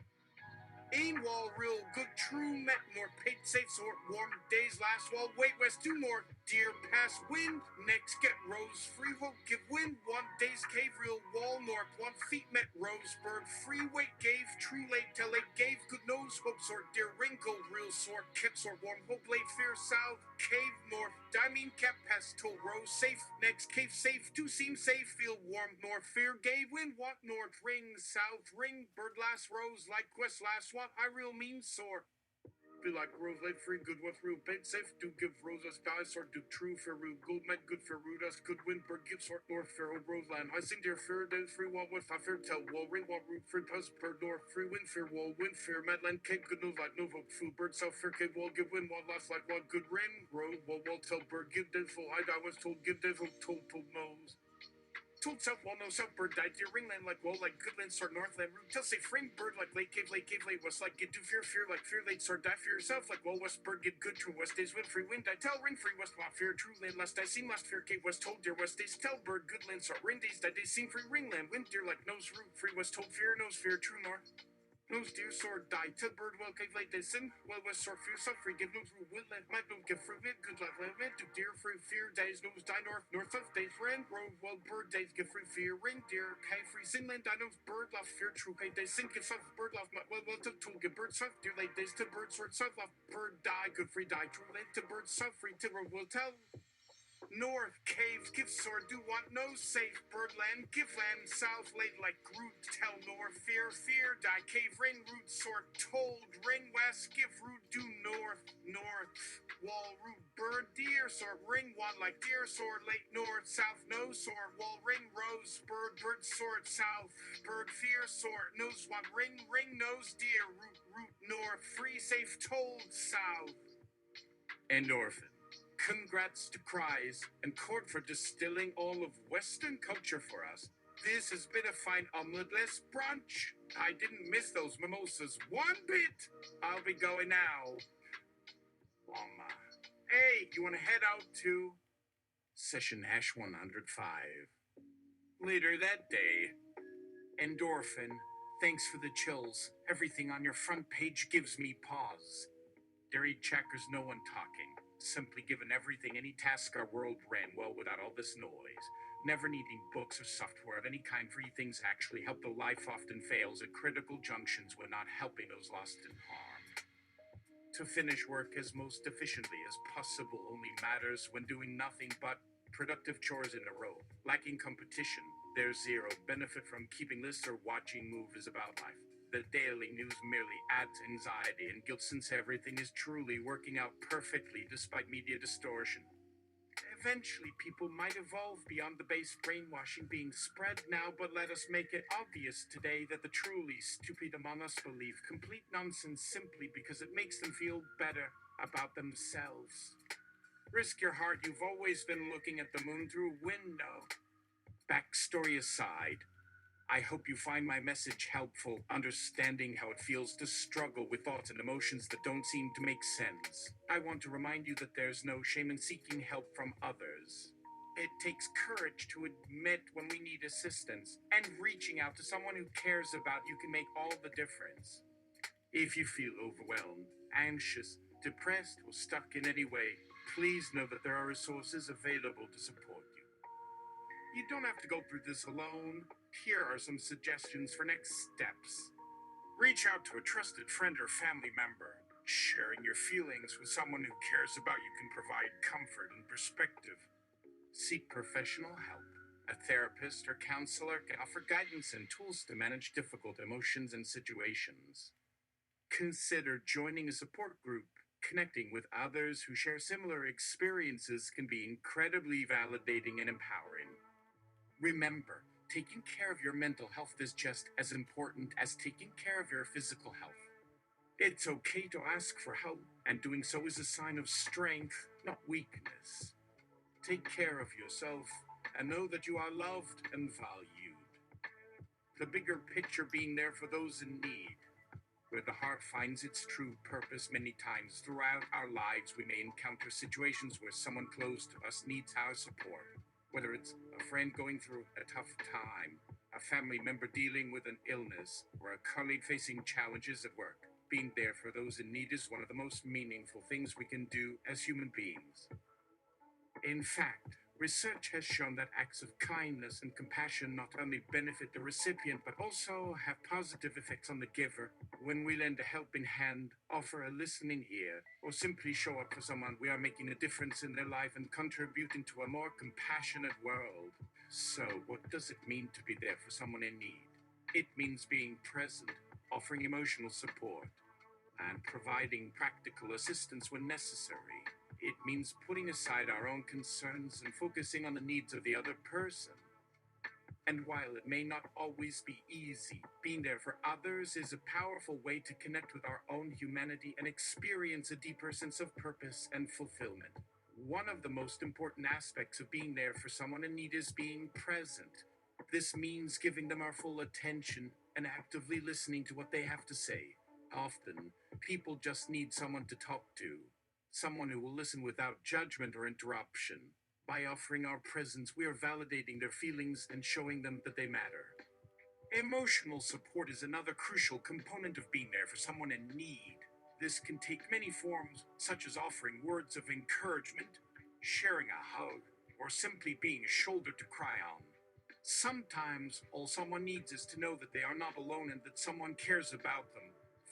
Ain wall real good true met more paid safe sort warm days last while wait west do more dear pass wind next get rose free hope give wind 1 day's cave real wall north 1 feet met rose bird free wait gave true late till late gave good nose hope sort dear wrinkle real sort kept sort warm hope late fear south cave north diamond kept pest told rose safe next cave safe to seem safe feel warm north fear gave wind what north ring south ring bird last rose like quest last one I real mean sore. Be like rose late free good with real paid safe do give roses dies sort do true for real gold met good for root us good win bird give sort north fair old roseland I sing dear fair days free wall with I fear tell wall ring wall root free pus per north free win fair wall win fair medland cape good news like nova food bird south fair cape wall give win wall last like one good rain road wall tell bird give days full hide I was told give days told nose. Told south wall no south bird died dear ringland like wall like goodland sort northland root tell say frame bird like late cave late west like get do fear like fear late sort die fear yourself like wall west bird get good true west days wind free wind I tell ring free west want fear true land last I seen last fear cave west told dear west days tell bird goodland sort ring days die days seen free ringland wind dear like nose root free west told fear nose fear true north. Nose dear sword die till bird well cave late days sin well west sort fear self free give nose root woodland might don't give free wind good luck land to dear free fear days nose die north of days ran road well bird days give free fear ring dear cave free sinland die nose bird love fear true cave days sin give self bird love well to tool give bird self dear late days to bird sort self love bird die good free die true late to bird self free to will tell. North caves give sword do want no safe birdland give land south late like root tell north fear die cave ring root sort told ring west give root do north wall root bird deer sort ring one like deer sword late north south no sort wall ring rose bird sort south bird fear sort nose one ring nose deer root north free safe told south. And orphan. Congrats to Cries and Court for distilling all of Western culture for us. This has been a fine omeletless brunch. I didn't miss those mimosas one bit. I'll be going now. Mama. Hey, you want to head out to session hash 105? Later that day, Endorphin, thanks for the chills. Everything on your front page gives me pause. Dairy checkers, no one talking. Simply given everything, any task our world ran well without all this noise. Never needing books or software of any kind, free things actually help, though life often fails at critical junctions when not helping those lost in harm. To finish work as most efficiently as possible only matters when doing nothing but productive chores in a row. Lacking competition, there's zero benefit from keeping lists or watching movies about life. The daily news merely adds anxiety and guilt since everything is truly working out perfectly despite media distortion. Eventually, people might evolve beyond the base brainwashing being spread now, but let us make it obvious today that the truly stupid among us believe complete nonsense simply because it makes them feel better about themselves. Risk your heart, you've always been looking at the moon through a window. Backstory aside, I hope you find my message helpful, understanding how it feels to struggle with thoughts and emotions that don't seem to make sense. I want to remind you that there's no shame in seeking help from others. It takes courage to admit when we need assistance, and reaching out to someone who cares about you can make all the difference. If you feel overwhelmed, anxious, depressed, or stuck in any way, please know that there are resources available to support you. You don't have to go through this alone. Here are some suggestions for next steps. Reach out to a trusted friend or family member. Sharing your feelings with someone who cares about you can provide comfort and perspective. Seek professional help. A therapist or counselor can offer guidance and tools to manage difficult emotions and situations. Consider joining a support group. Connecting with others who share similar experiences can be incredibly validating and empowering. Remember, taking care of your mental health is just as important as taking care of your physical health. It's okay to ask for help, and doing so is a sign of strength, not weakness. Take care of yourself, and know that you are loved and valued. The bigger picture being there for those in need. Where the heart finds its true purpose, many times throughout our lives we may encounter situations where someone close to us needs our support. Whether it's a friend going through a tough time, a family member dealing with an illness, or a colleague facing challenges at work, being there for those in need is one of the most meaningful things we can do as human beings. In fact, research has shown that acts of kindness and compassion not only benefit the recipient but also have positive effects on the giver. When we lend a helping hand, offer a listening ear, or simply show up for someone, we are making a difference in their life and contributing to a more compassionate world. So, what does it mean to be there for someone in need? It means being present, offering emotional support, and providing practical assistance when necessary. It means putting aside our own concerns and focusing on the needs of the other person. And while it may not always be easy, being there for others is a powerful way to connect with our own humanity and experience a deeper sense of purpose and fulfillment. One of the most important aspects of being there for someone in need is being present. This means giving them our full attention and actively listening to what they have to say. Often, people just need someone to talk to, someone who will listen without judgment or interruption. By offering our presence, we are validating their feelings and showing them that they matter. Emotional support is another crucial component of being there for someone in need. This can take many forms, such as offering words of encouragement, sharing a hug, or simply being a shoulder to cry on. Sometimes all someone needs is to know that they are not alone and that someone cares about them.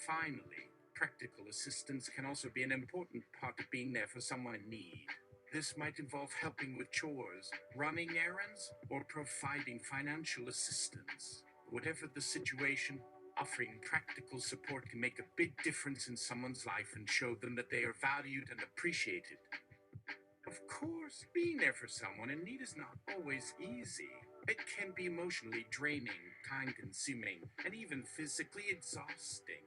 Finally, practical assistance can also be an important part of being there for someone in need. This might involve helping with chores, running errands, or providing financial assistance. Whatever the situation, offering practical support can make a big difference in someone's life and show them that they are valued and appreciated. Of course, being there for someone in need is not always easy. It can be emotionally draining, time consuming, and even physically exhausting.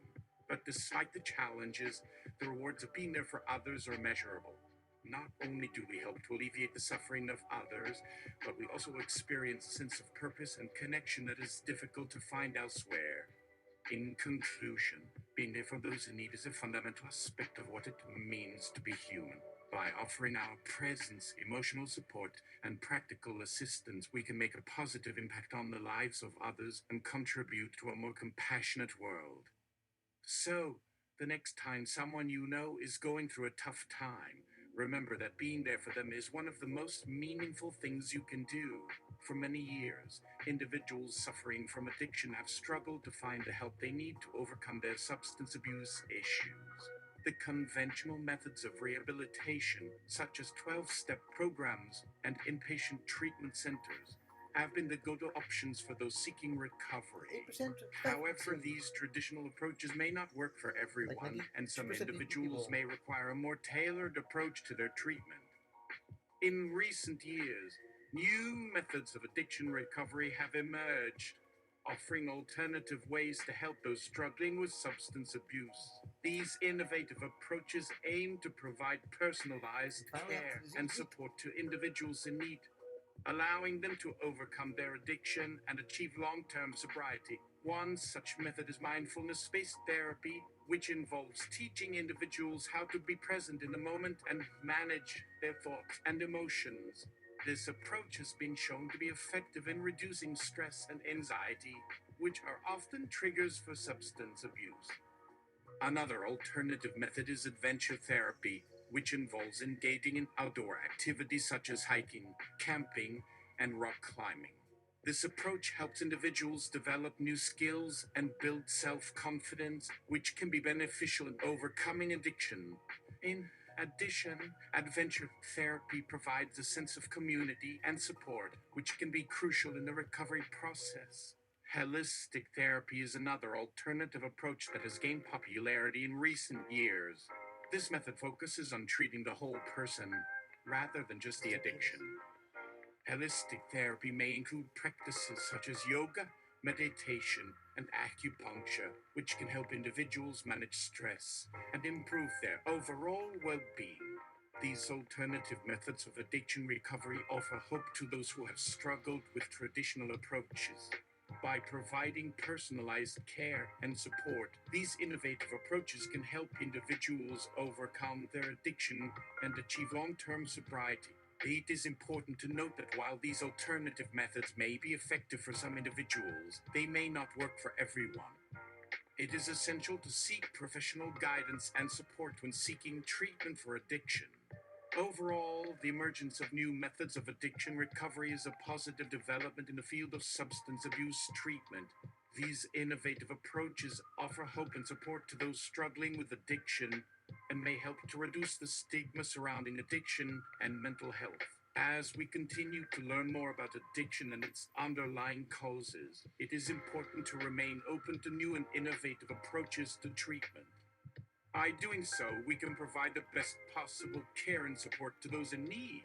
But despite the challenges, the rewards of being there for others are measurable. Not only do we help to alleviate the suffering of others, but we also experience a sense of purpose and connection that is difficult to find elsewhere. In conclusion, being there for those in need is a fundamental aspect of what it means to be human. By offering our presence, emotional support, and practical assistance, we can make a positive impact on the lives of others and contribute to a more compassionate world. So, the next time someone you know is going through a tough time, remember that being there for them is one of the most meaningful things you can do. For many years, individuals suffering from addiction have struggled to find the help they need to overcome their substance abuse issues. The conventional methods of rehabilitation, such as 12-step programs and inpatient treatment centers, have been the go-to options for those seeking recovery. 8% However, these traditional approaches may not work for everyone, and some individuals may require a more tailored approach to their treatment. In recent years, new methods of addiction recovery have emerged, offering alternative ways to help those struggling with substance abuse. These innovative approaches aim to provide personalized care and support to individuals in need, allowing them to overcome their addiction and achieve long-term sobriety. One such method is mindfulness-based therapy, which involves teaching individuals how to be present in the moment and manage their thoughts and emotions. This approach has been shown to be effective in reducing stress and anxiety, which are often triggers for substance abuse. Another alternative method is adventure therapy, which involves engaging in outdoor activities such as hiking, camping, and rock climbing. This approach helps individuals develop new skills and build self-confidence, which can be beneficial in overcoming addiction. In addition, adventure therapy provides a sense of community and support, which can be crucial in the recovery process. Holistic therapy is another alternative approach that has gained popularity in recent years. This method focuses on treating the whole person rather than just the addiction. Holistic therapy may include practices such as yoga, meditation, and acupuncture, which can help individuals manage stress and improve their overall well-being. These alternative methods of addiction recovery offer hope to those who have struggled with traditional approaches. By providing personalized care and support, these innovative approaches can help individuals overcome their addiction and achieve long-term sobriety. It is important to note that while these alternative methods may be effective for some individuals, they may not work for everyone. It is essential to seek professional guidance and support when seeking treatment for addiction. Overall, the emergence of new methods of addiction recovery is a positive development in the field of substance abuse treatment. These innovative approaches offer hope and support to those struggling with addiction and may help to reduce the stigma surrounding addiction and mental health. As we continue to learn more about addiction and its underlying causes, it is important to remain open to new and innovative approaches to treatment. By doing so, we can provide the best possible care and support to those in need.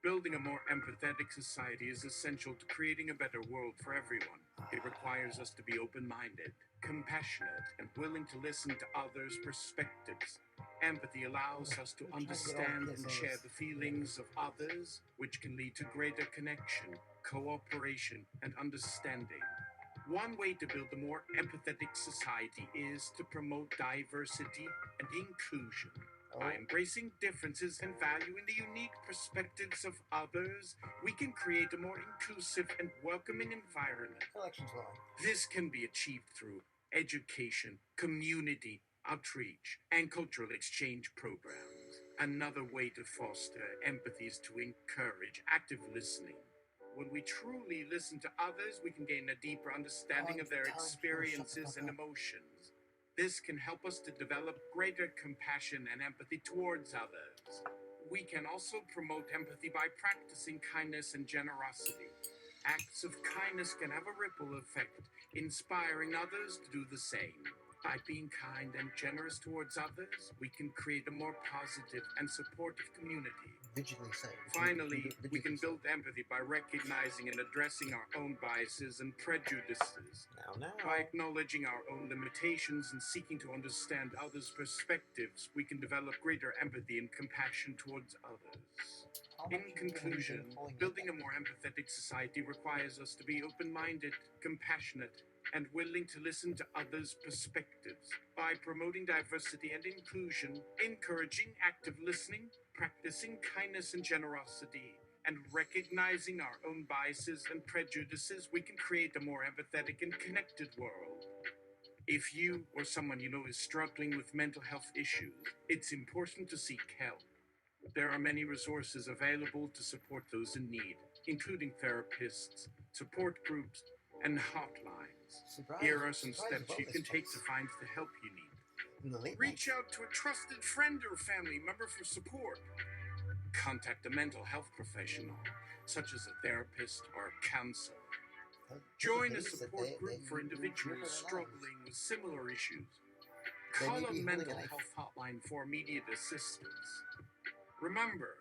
Building a more empathetic society is essential to creating a better world for everyone. It requires us to be open-minded, compassionate, and willing to listen to others' perspectives. Empathy allows us to understand and share the feelings of others, which can lead to greater connection, cooperation, and understanding. One way to build a more empathetic society is to promote diversity and inclusion. By embracing differences and valuing the unique perspectives of others, we can create a more inclusive and welcoming environment. This can be achieved through education, community outreach, and cultural exchange programs. Another way to foster empathy is to encourage active listening. When we truly listen to others, we can gain a deeper understanding of their experiences and emotions. This can help us to develop greater compassion and empathy towards others. We can also promote empathy by practicing kindness and generosity. Acts of kindness can have a ripple effect, inspiring others to do the same. By being kind and generous towards others, we can create a more positive and supportive community. Finally, we can build empathy by recognizing and addressing our own biases and prejudices. By acknowledging our own limitations and seeking to understand others' perspectives, we can develop greater empathy and compassion towards others. In conclusion, building a more empathetic society requires us to be open-minded, compassionate, and willing to listen to others' perspectives. By promoting diversity and inclusion, encouraging active listening, practicing kindness and generosity, and recognizing our own biases and prejudices, we can create a more empathetic and connected world. If you or someone you know is struggling with mental health issues, it's important to seek help. There are many resources available to support those in need, including therapists, support groups, and hotlines. Here are some steps you can take to find the help you need. Reach out to a trusted friend or family member for support. Contact a mental health professional, such as a therapist or a counselor. Join a support group for individuals struggling with similar issues. Call a mental health hotline for immediate assistance. Remember,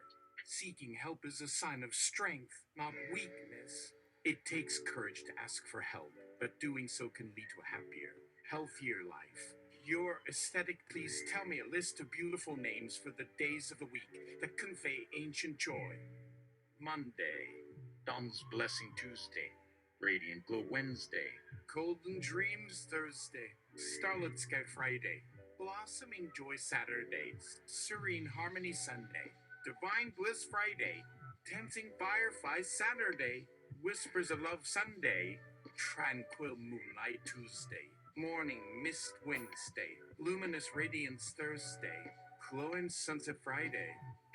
seeking help is a sign of strength, not weakness. It takes courage to ask for help, but doing so can lead to a happier, healthier life. Your aesthetic, please tell me a list of beautiful names for the days of the week that convey ancient joy. Monday, Dawn's Blessing Tuesday, Radiant Glow Wednesday, Golden Dreams Thursday, Starlit Sky Friday, Blossoming Joy Saturday, Serene Harmony Sunday, Divine Bliss Friday, Dancing Firefly Saturday, Whispers of Love Sunday, Tranquil Moonlight Tuesday, Morning Mist Wednesday, Luminous Radiance Thursday, Glowing Sunset Friday,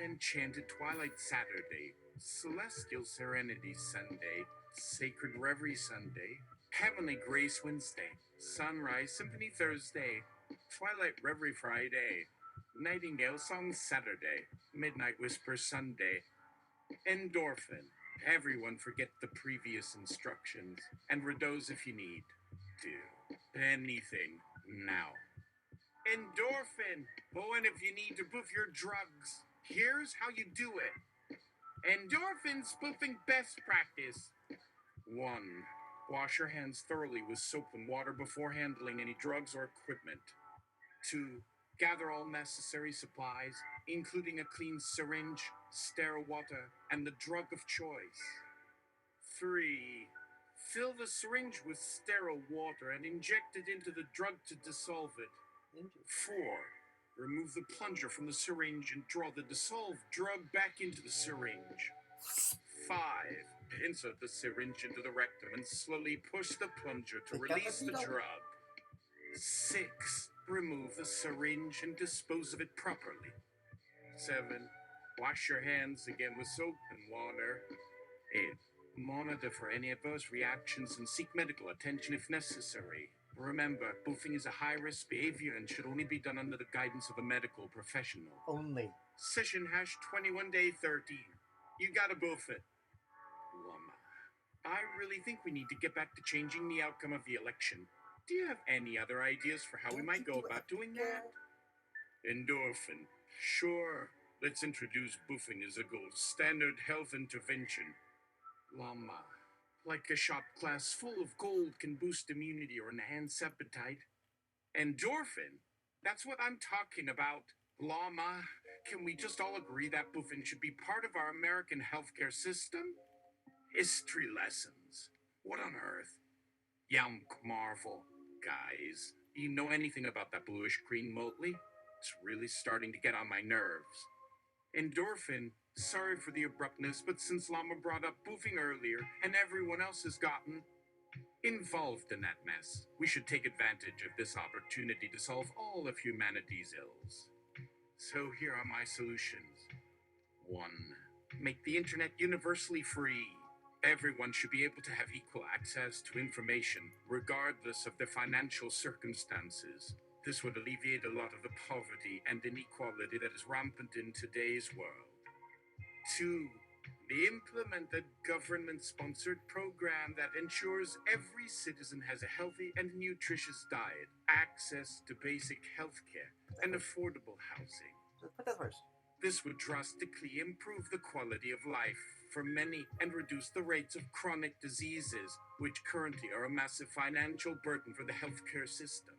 Enchanted Twilight Saturday, Celestial Serenity Sunday, Sacred Reverie Sunday, Heavenly Grace Wednesday, Sunrise Symphony Thursday, Twilight Reverie Friday, Nightingale Song Saturday, Midnight Whisper Sunday, Endorphin. Everyone forget the previous instructions and redoze if you need to. Anything now. Endorphin. Oh, and if you need to poof your drugs, here's how you do it. Endorphin spoofing best practice. 1. Wash your hands thoroughly with soap and water before handling any drugs or equipment. 2. Gather all necessary supplies, including a clean syringe, sterile water, and the drug of choice. 3. Fill the syringe with sterile water and inject it into the drug to dissolve it. 4. Remove the plunger from the syringe and draw the dissolved drug back into the syringe. 5. Insert the syringe into the rectum and slowly push the plunger to release the drug. 6. Remove the syringe and dispose of it properly. 7. Wash your hands again with soap and water. 8. Monitor for any adverse reactions and seek medical attention if necessary. Remember, boofing is a high-risk behavior and should only be done under the guidance of a medical professional. Only. Session hash 21 day 13. You gotta boof it. LLAMA. I really think we need to get back to changing the outcome of the election. Do you have any other ideas for how we might go about doing that? Endorphin. Sure. Let's introduce boofing as a gold standard health intervention. LLAMA. Like a shot glass full of gold can boost immunity or enhance appetite. Endorphin? That's what I'm talking about. LLAMA, can we just all agree that boofing should be part of our American healthcare system? History lessons. What on earth? Yum, marvel. Guys, do you know anything about that bluish green motley? It's really starting to get on my nerves. Endorphin, sorry for the abruptness, but since LLAMA brought up boofing earlier, and everyone else has gotten involved in that mess, we should take advantage of this opportunity to solve all of humanity's ills. So here are my solutions. 1. Make the internet universally free. Everyone should be able to have equal access to information, regardless of their financial circumstances. This would alleviate a lot of the poverty and inequality that is rampant in today's world. 2. Implement a government-sponsored program that ensures every citizen has a healthy and nutritious diet, access to basic health care, and affordable housing. Let's put that first. This would drastically improve the quality of life for many and reduce the rates of chronic diseases, which currently are a massive financial burden for the healthcare system.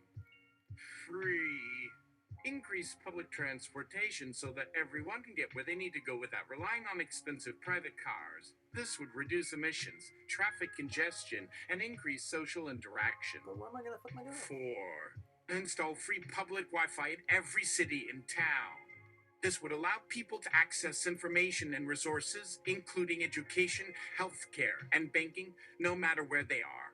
3. Increase public transportation so that everyone can get where they need to go without relying on expensive private cars. This would reduce emissions, traffic congestion, and increase social interaction. But where am I gonna put my door? 4. Install free public Wi-Fi in every city in town. This would allow people to access information and resources, including education, healthcare, and banking, no matter where they are.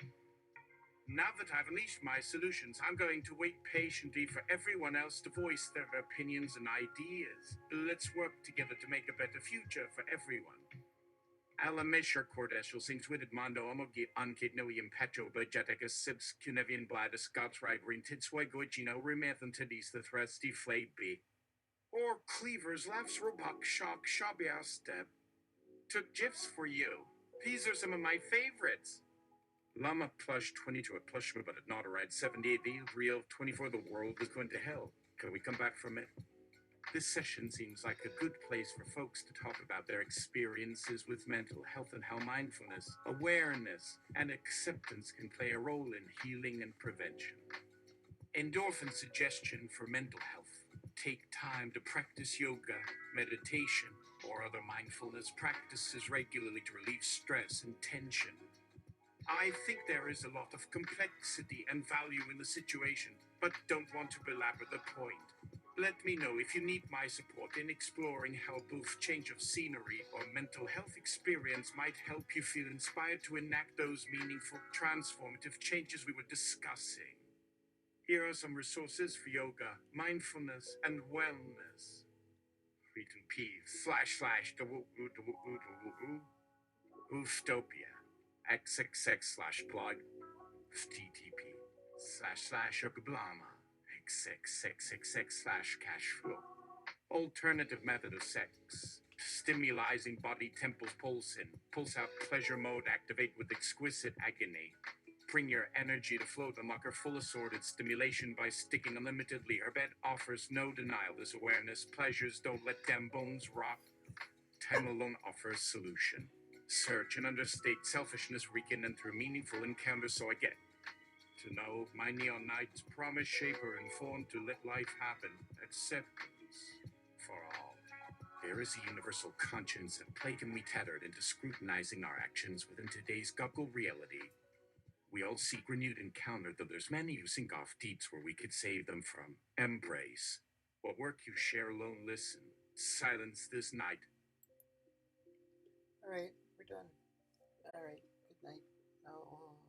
Now that I've unleashed my solutions, I'm going to wait patiently for everyone else to voice their opinions and ideas. Let's work together to make a better future for everyone. Alamesher Cordeshal sings with Mondo Omogi Ankit no Impetro Budgetica Sibs Cunevian Blada Scots Right Green Titsway Gochino Remathan Tedis the Thrusty Flayby. Or Cleaver's Laughs Robok Shock Shabia Step. Took gifs for you. These are some of my favorites. LLAMA plush 22 at plush but at not a ride 78 the real 24 the world is going to hell. Can we come back from it? This session seems like a good place for folks to talk about their experiences with mental health and how mindfulness, awareness, and acceptance can play a role in healing and prevention. Endorphin suggestion for mental health. Take time to practice yoga, meditation, or other mindfulness practices regularly to relieve stress and tension. I think there is a lot of complexity and value in the situation, but don't want to belabor the point. Let me know if you need my support in exploring how both change of scenery or mental health experience might help you feel inspired to enact those meaningful, transformative changes we were discussing. Here are some resources for yoga, mindfulness, and wellness. Oofstopia. xxx/blog ftp//LLAMA xxxxx/cashflow. Alternative method of sex. Stimulizing body temples pulse in. Pulse out pleasure mode activate with exquisite agony. Bring your energy to float, unlock her full assorted stimulation by sticking unlimitedly. Her bed offers no denial. This awareness pleasures don't let them bones rot. Time alone offers solution. Search and understate selfishness weaken through meaningful encounters so I get to know my neon nights promise shaper and form to let life happen. Acceptance for all. There is a universal conscience at play can be tethered into scrutinizing our actions within today's goggle reality. We all seek renewed encounter, though there's many who sink off deeps where we could save them from. Embrace What work you share alone listen. Silence this night. Alright, we're done. Alright, good night. I'll